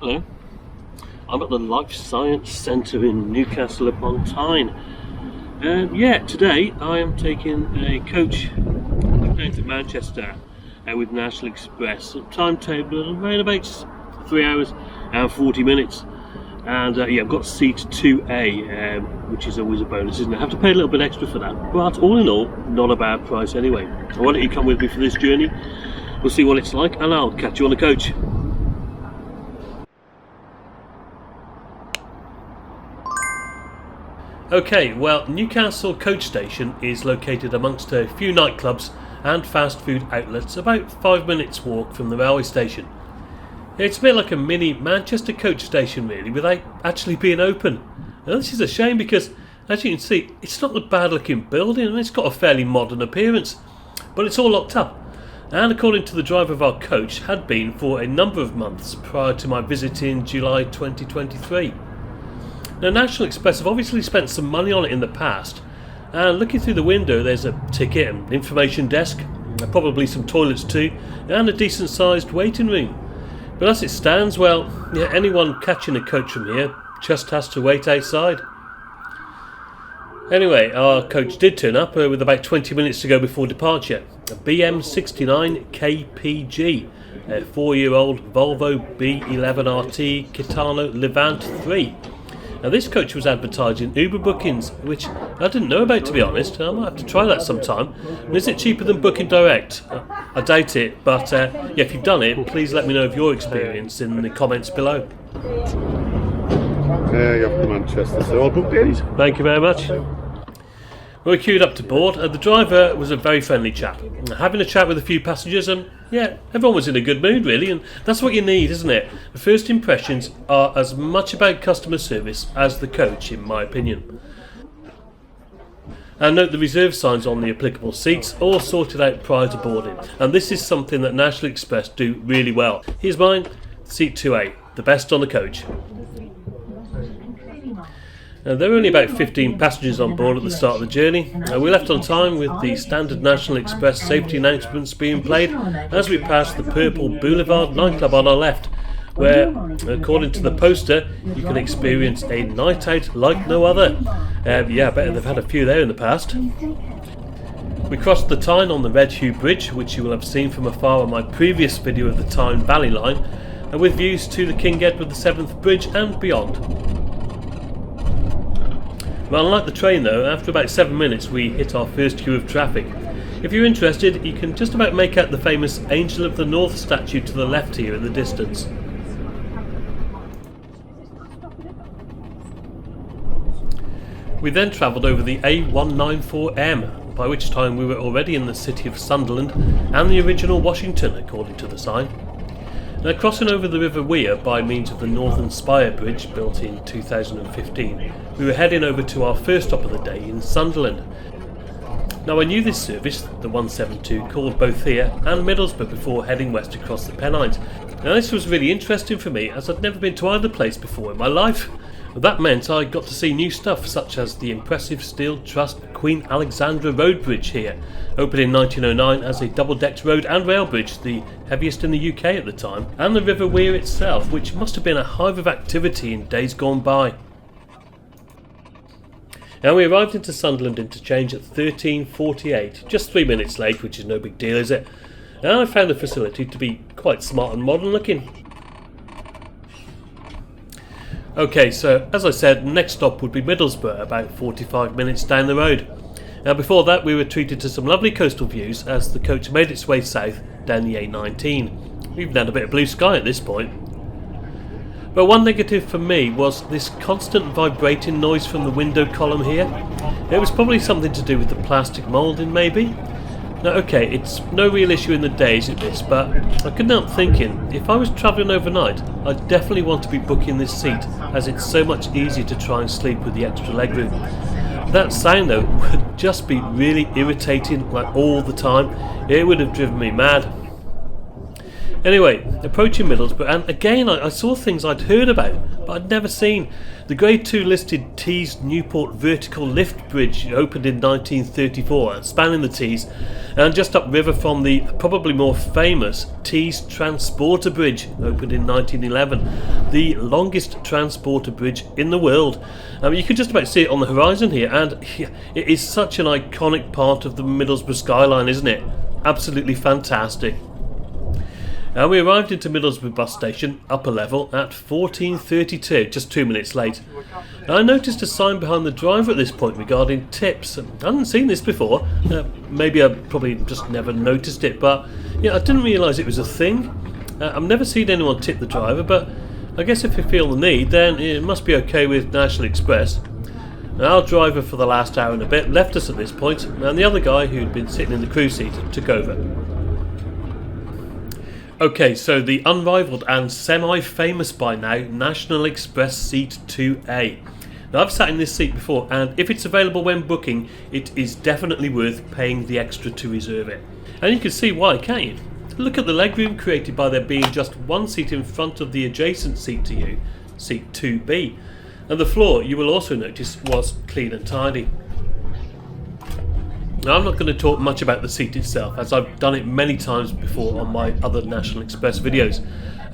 Hello, I'm at the Life Science Centre in Newcastle upon Tyne. Today I am taking a coach down to Manchester with National Express. A timetable of around about 3 hours and 40 minutes. And I've got seat 2A, which is always a bonus, isn't it? I have to pay a little bit extra for that, but all in all, not a bad price anyway. Why don't you come with me for this journey? We'll see what it's like, and I'll catch you on the coach. Okay, well, Newcastle Coach Station is located amongst a few nightclubs and fast food outlets about 5 minutes walk from the railway station. It's a bit like a mini Manchester Coach Station really, without actually being open. Now this is a shame because, as you can see, it's not a bad looking building and it's got a fairly modern appearance, but it's all locked up, and according to the driver of our coach, had been for a number of months prior to my visit in July 2023. Now, National Express have obviously spent some money on it in the past, and looking through the window there's a ticket and information desk, probably some toilets too, and a decent sized waiting room. But as it stands, well, anyone catching a coach from here just has to wait outside. Anyway, our coach did turn up with about 20 minutes to go before departure. A BM69 KPG, a 4-year-old Volvo B11RT Kitano Levant 3. Now this coach was advertised in Uber bookings, which I didn't know about, to be honest. I might have to try that sometime. And is it cheaper than booking direct? I doubt it, but if you've done it, please let me know of your experience in the comments below. You have to Manchester, so all booked in. Thank you very much. We were queued up to board, and the driver was a very friendly chap, having a chat with a few passengers, and everyone was in a good mood really, and that's what you need, isn't it? The first impressions are as much about customer service as the coach, in my opinion. And note the reserve signs on the applicable seats, all sorted out prior to boarding, and this is something that National Express do really well. Here's mine, seat 2A, the best on the coach. There were only about 15 passengers on board at the start of the journey. We left on time with the standard National Express safety announcements being played as we passed the Purple Boulevard nightclub on our left, where, according to the poster, you can experience a night out like no other. I bet they've had a few there in the past. We crossed the Tyne on the Red Hugh Bridge, which you will have seen from afar on my previous video of the Tyne Valley Line, and with views to the King Edward VII Bridge and beyond. Well, unlike the train though, after about 7 minutes we hit our first queue of traffic. If you're interested, you can just about make out the famous Angel of the North statue to the left here in the distance. We then travelled over the A194M, by which time we were already in the city of Sunderland and the original Washington, according to the sign. Now, crossing over the River Wear by means of the Northern Spire Bridge, built in 2015, we were heading over to our first stop of the day in Sunderland. Now, I knew this service, the 172, called both here and Middlesbrough before heading west across the Pennines. Now, this was really interesting for me as I'd never been to either place before in my life. That meant I got to see new stuff such as the impressive steel trussed Queen Alexandra Road Bridge here, opened in 1909 as a double-decked road and rail bridge, the heaviest in the UK at the time, and the River Wear itself, which must have been a hive of activity in days gone by. Now we arrived into Sunderland interchange at 13:48, just 3 minutes late, which is no big deal, is it? And I found the facility to be quite smart and modern looking. Okay, so as I said, next stop would be Middlesbrough, about 45 minutes down the road. Now before that we were treated to some lovely coastal views as the coach made its way south down the A19. We even had a bit of blue sky at this point. But one negative for me was this constant vibrating noise from the window column here. It was probably something to do with the plastic moulding maybe. Now okay, it's no real issue in the days at this, but I couldn't help thinking, if I was travelling overnight, I'd definitely want to be booking this seat, as it's so much easier to try and sleep with the extra legroom. That sound though would just be really irritating, like all the time. It would have driven me mad. Anyway, approaching Middlesbrough, and again I saw things I'd heard about, but I'd never seen. The Grade 2 listed Tees Newport Vertical Lift Bridge opened in 1934, spanning the Tees, and just upriver from the probably more famous Tees Transporter Bridge, opened in 1911, the longest transporter bridge in the world. You can just about see it on the horizon here, and it is such an iconic part of the Middlesbrough skyline, isn't it? Absolutely fantastic. We arrived into Middlesbrough bus station, upper level, at 14:32, just 2 minutes late. I noticed a sign behind the driver at this point regarding tips. I hadn't seen this before. Maybe I probably just never noticed it, but yeah, I didn't realise it was a thing. I've never seen anyone tip the driver, but I guess if you feel the need, then it must be okay with National Express. Our driver for the last hour and a bit left us at this point, and the other guy who'd been sitting in the crew seat took over. Okay, so the unrivaled and semi-famous by now National Express Seat 2A. Now I've sat in this seat before, and if it's available when booking, it is definitely worth paying the extra to reserve it. And you can see why, can't you? Look at the legroom created by there being just one seat in front of the adjacent seat to you, Seat 2B. And the floor, you will also notice, was clean and tidy. Now, I'm not going to talk much about the seat itself, as I've done it many times before on my other National Express videos.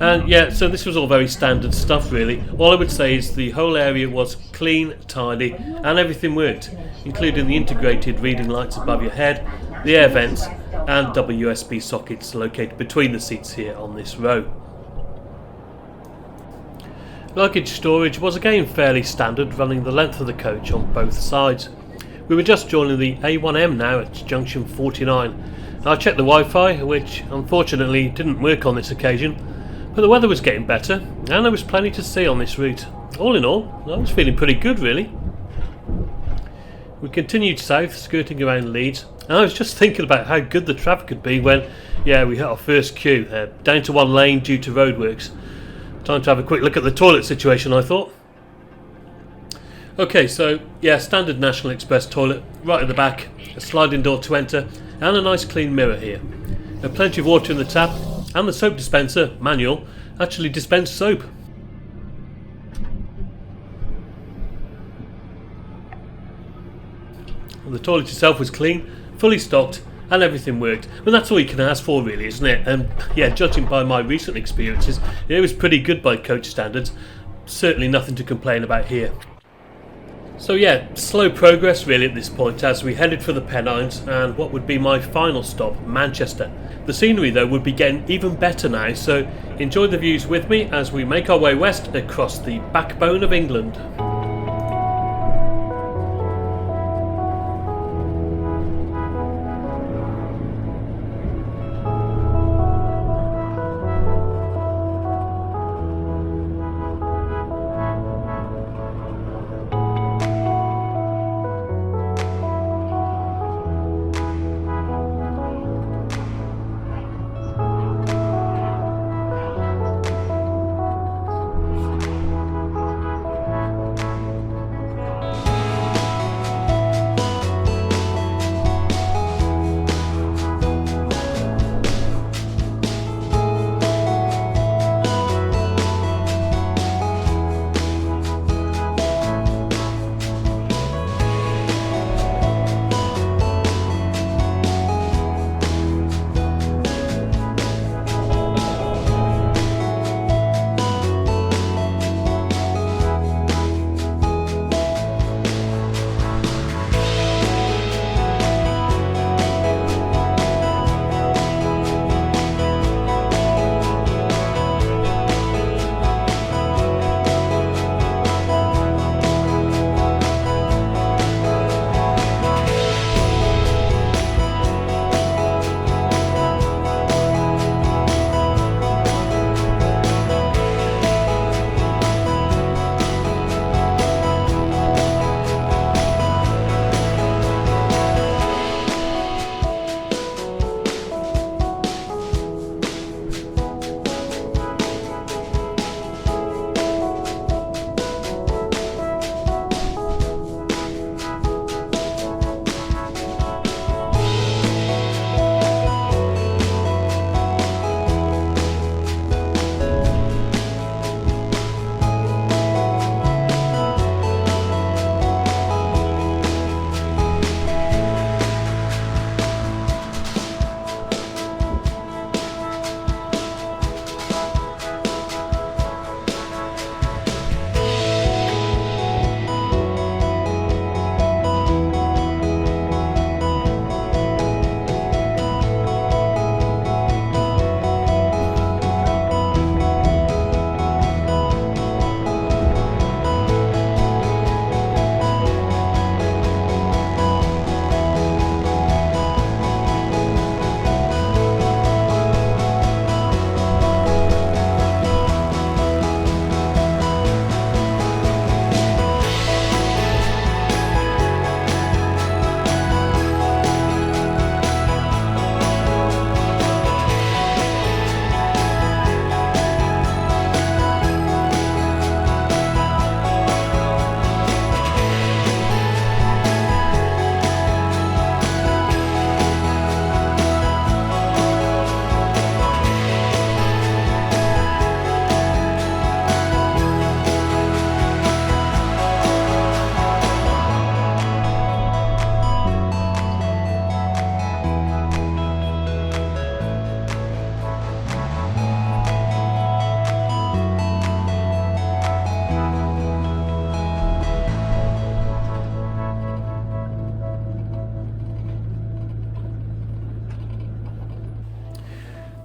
And yeah, so this was all very standard stuff really. All I would say is the whole area was clean, tidy, and everything worked, including the integrated reading lights above your head, the air vents, and double USB sockets located between the seats here on this row. Luggage storage was again fairly standard, running the length of the coach on both sides. We were just joining the A1M now at junction 49. I checked the Wi-Fi, which unfortunately didn't work on this occasion, but the weather was getting better and there was plenty to see on this route. All in all, I was feeling pretty good really. We continued south, skirting around Leeds, and I was just thinking about how good the traffic could be when, we hit our first queue, down to one lane due to roadworks. Time to have a quick look at the toilet situation, I thought. Okay, so standard National Express toilet, right at the back, a sliding door to enter, and a nice clean mirror here. Plenty of water in the tap, and the soap dispenser, manual, actually dispensed soap. The toilet itself was clean, fully stocked, and everything worked. But that's all you can ask for really, isn't it? And judging by my recent experiences, it was pretty good by coach standards. Certainly nothing to complain about here. So slow progress really at this point as we headed for the Pennines and what would be my final stop, Manchester. The scenery though would be getting even better now, so enjoy the views with me as we make our way west across the backbone of England.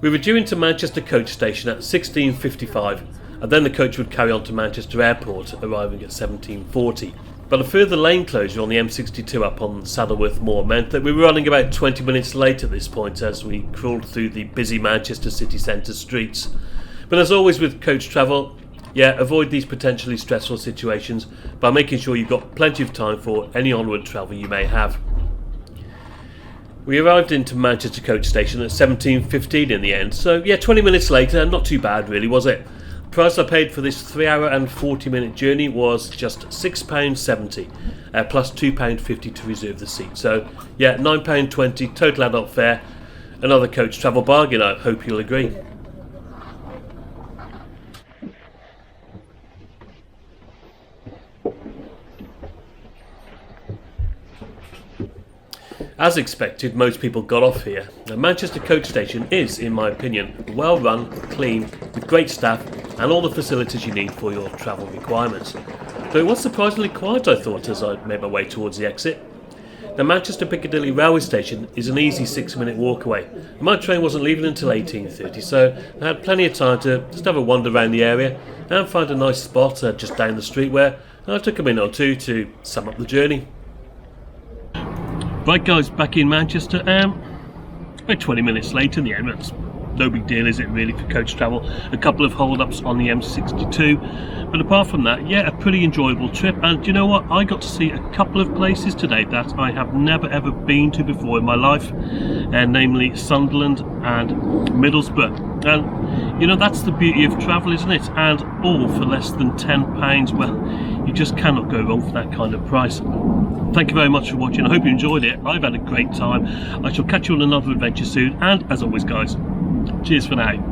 We were due into Manchester Coach Station at 16:55, and then the coach would carry on to Manchester Airport, arriving at 17:40. But a further lane closure on the M62 up on Saddleworth Moor meant that we were running about 20 minutes late at this point as we crawled through the busy Manchester city centre streets. But as always with coach travel, avoid these potentially stressful situations by making sure you've got plenty of time for any onward travel you may have. We arrived into Manchester Coach Station at 17:15 in the end, so 20 minutes later, not too bad really, was it? The price I paid for this 3 hour and 40 minute journey was just £6.70, plus £2.50 to reserve the seat. So £9.20 total adult fare. Another coach travel bargain, I hope you'll agree. As expected, most people got off here. The Manchester Coach Station is, in my opinion, well run, clean, with great staff and all the facilities you need for your travel requirements. Though it was surprisingly quiet, I thought, as I made my way towards the exit. The Manchester Piccadilly railway station is an easy 6-minute walk away. My train wasn't leaving until 18:30, so I had plenty of time to just have a wander around the area and find a nice spot just down the street where I took a minute or two to sum up the journey. Right guys, back in Manchester, about 20 minutes late in the end. That's no big deal, is it really, for coach travel? A couple of hold-ups on the M62, but apart from that, a pretty enjoyable trip. And you know what, I got to see a couple of places today that I have never ever been to before in my life, namely Sunderland and Middlesbrough. And that's the beauty of travel, isn't it? And all for less than £10. Well, you just cannot go wrong for that kind of price. Thank you very much for watching. I hope you enjoyed it. I've had a great time. I shall catch you on another adventure soon, and as always guys, cheers for now.